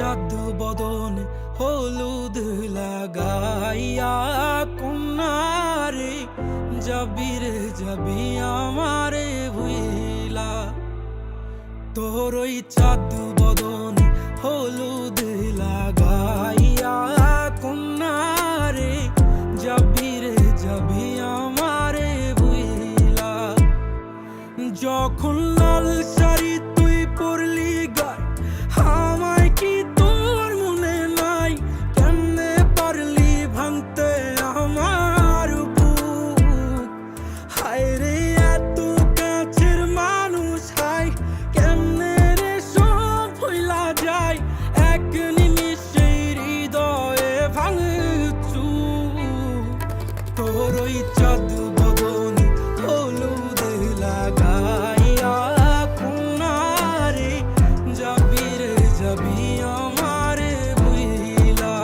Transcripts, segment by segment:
চাঁদ বদন হলুদ লাগাইয়া কন্যারে যাবি রে যাবি আমারে ভুইলা। তোর ওই চাঁদ বদন হলুদ লাগাইয়া কন্যারে যাবি রে যাবি আমারে ভুইলা। যখন লাল শাড়ি তুই পরলি গায় আমায় কি তোর মনে নাই? কেমনে পারলি ভাঙতে আমার বুক? হায় রে এত কাছের মানুষ, হায় কেমনে রে সব ভুইলা যায় এক নিমিষে হৃদয়ে ভাঙচু। তোর ওই চাঁদ বদন হলুদ লাগাইয়া কন্যারে যাবি রে যাবি আমারে ভুইলা।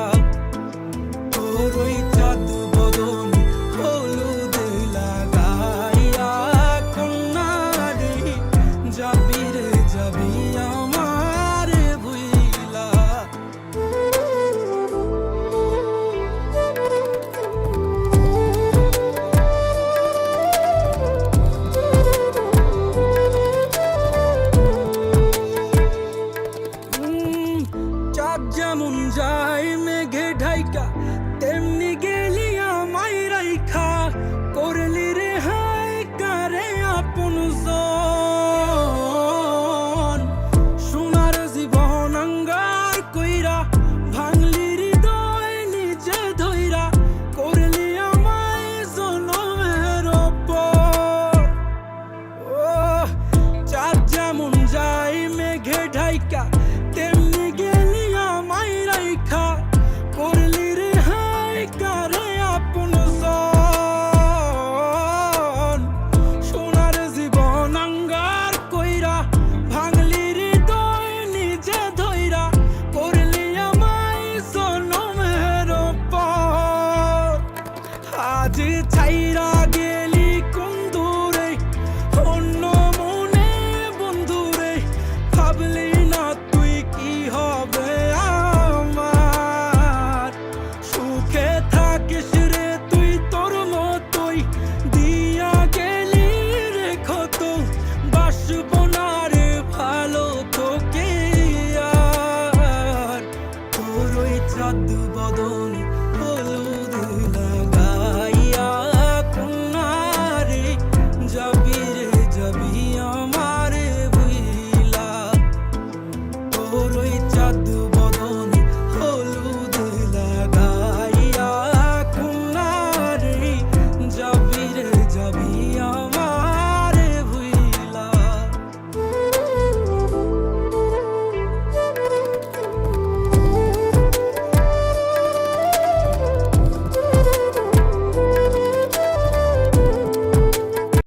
তোর ওই চাঁদ বদন হলুদ লাগাইয়া কন্যারে যাবি রে যাবি আমারে ভুইলা। চাঁদ যেমন যায় মেঘে ঢাইকা তেমনি গেলি আমায় রাইখা। করলি রে হায় কারে আপন জন, সোনার জীবন আঙ্গার কইরা ভাঙলি হৃদয় নিজে ধইরা। করলি আমায় জনমের ওপর। ও চাঁদ যেমন যায় মেঘে ঢাইকা তেমনি গেলি আমায় রাইখা। করলি রে হায় কারে আপন জন, সোনার জীবন আঙ্গার কইরা ভাঙলি হৃদয় নিজে ধইরা। করলি আমায় জনমের ওপর। আজ ছাইরা গেলি কোন দূরে অন্য মনে বন্ধুরে। ভাবলি না তুই কি হবে আমার? সুখে থাকিস রে তুই তোর মতোই দিয়া গেলি রে ক্ষত। বাসব না রে ভালো তোকে আর। তোর ওই চাঁদ বদন হলুদ